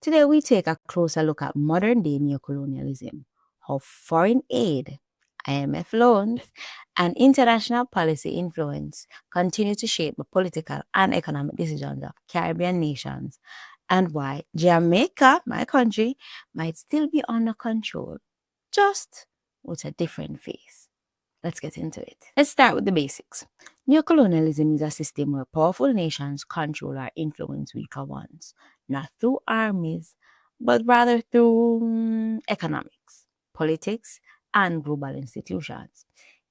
Today, we take a closer look at modern-day neocolonialism, how foreign aid, IMF loans, and international policy influence continue to shape the political and economic decisions of Caribbean nations, and why Jamaica, my country, might still be under control, just with a different face. Let's get into it. Let's start with the basics. Neocolonialism is a system where powerful nations control or influence weaker ones, not through armies, but rather through economics, politics, and global institutions.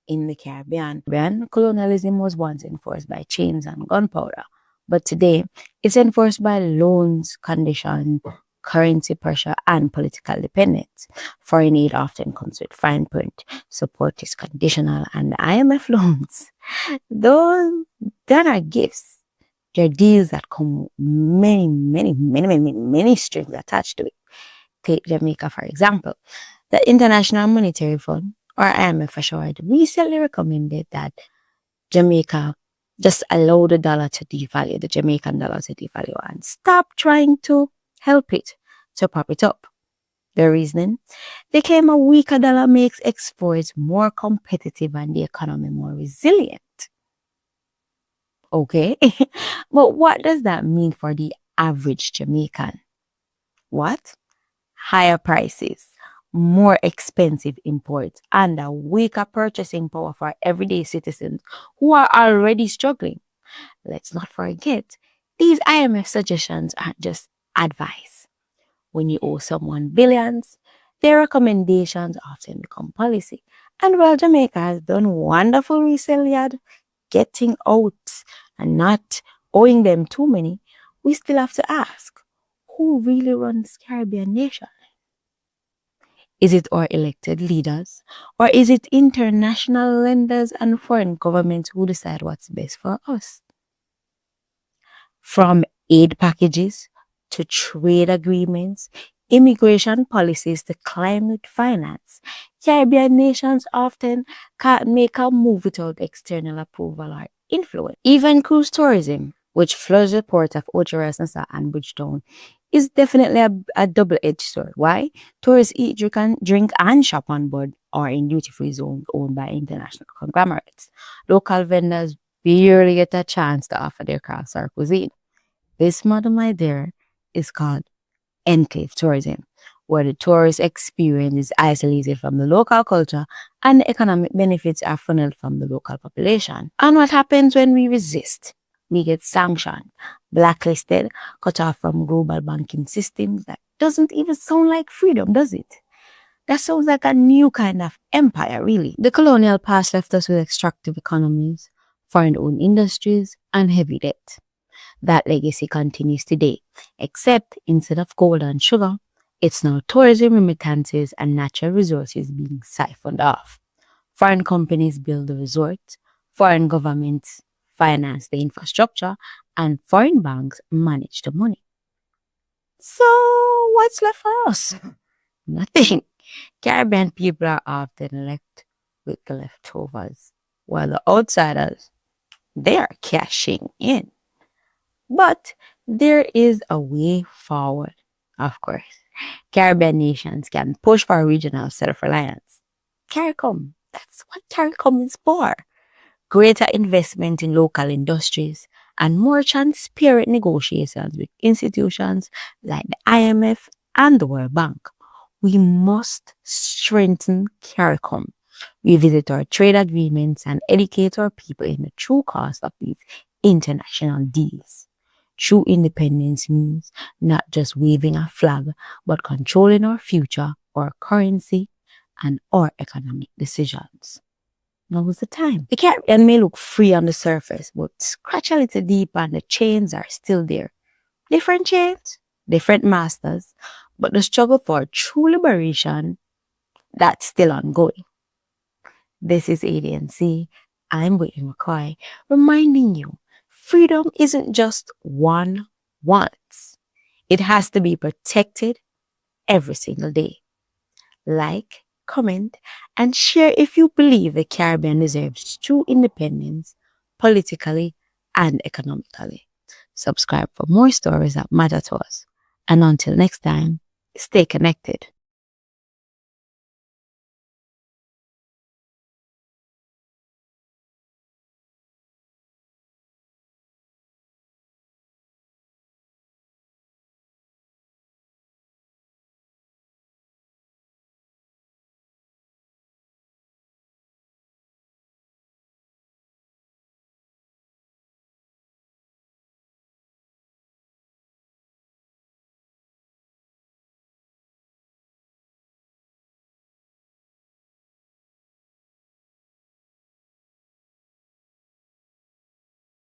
In the Caribbean, colonialism was once enforced by chains and gunpowder, but today it's enforced by loans, conditions, currency pressure, and political dependence. Foreign aid often comes with fine print, support is conditional, and IMF loans, those that are gifts. They're deals that come with many strings attached to it. Take Jamaica, for example. The International Monetary Fund, or IMF for short, recently recommended that Jamaica just allow the dollar to devalue, the Jamaican dollar to devalue, and stop trying to help it to prop it up. The reasoning? They claim a weaker dollar makes exports more competitive and the economy more resilient. Okay, but what does that mean for the average Jamaican? What? Higher prices, more expensive imports, and a weaker purchasing power for everyday citizens who are already struggling. Let's not forget, these IMF suggestions aren't just advice. When you owe someone billions, their recommendations often become policy. And while Jamaica has done wonderful recently at getting out and not owing them too many, we still have to ask, who really runs Caribbean nations? Is it our elected leaders? Or is it international lenders and foreign governments who decide what's best for us? From aid packages to trade agreements, immigration policies to climate finance, Caribbean nations often can't make a move without external approval or influence. Even cruise tourism, which floods the port of Ocho and Bridgetown, is definitely a double-edged sword. Why? Tourists eat, drink and shop on board or in duty-free zones owned by international conglomerates. Local vendors barely get a chance to offer their crafts or cuisine. This model, my dear, is called Enclave Tourism, where the tourist experience is isolated from the local culture and the economic benefits are funneled from the local population. And what happens when we resist? We get sanctioned, blacklisted, cut off from global banking systems. That doesn't even sound like freedom, does it? That sounds like a new kind of empire, really. The colonial past left us with extractive economies, foreign-owned industries, and heavy debt. That legacy continues today, except instead of gold and sugar, it's now tourism, remittances, and natural resources being siphoned off. Foreign companies build the resorts, foreign governments finance the infrastructure, and foreign banks manage the money. So, what's left for us? Nothing. Caribbean people are often left with the leftovers, while the outsiders, they are cashing in. But there is a way forward, of course. Caribbean nations can push for regional self-reliance. CARICOM, that's what CARICOM is for. Greater investment in local industries and more transparent negotiations with institutions like the IMF and the World Bank. We must strengthen CARICOM, revisit our trade agreements, and educate our people in the true cost of these international deals. True independence means not just waving a flag, but controlling our future, our currency, and our economic decisions. Now is the time. The Caribbean may look free on the surface, but scratch a little deeper and the chains are still there. Different chains, different masters, but the struggle for true liberation, that's still ongoing. This is ADNC. I'm Whitney Mckoy, reminding you, freedom isn't just one once. It has to be protected every single day. Like, comment, and share if you believe the Caribbean deserves true independence, politically and economically. Subscribe for more stories that matter to us. And until next time, stay connected.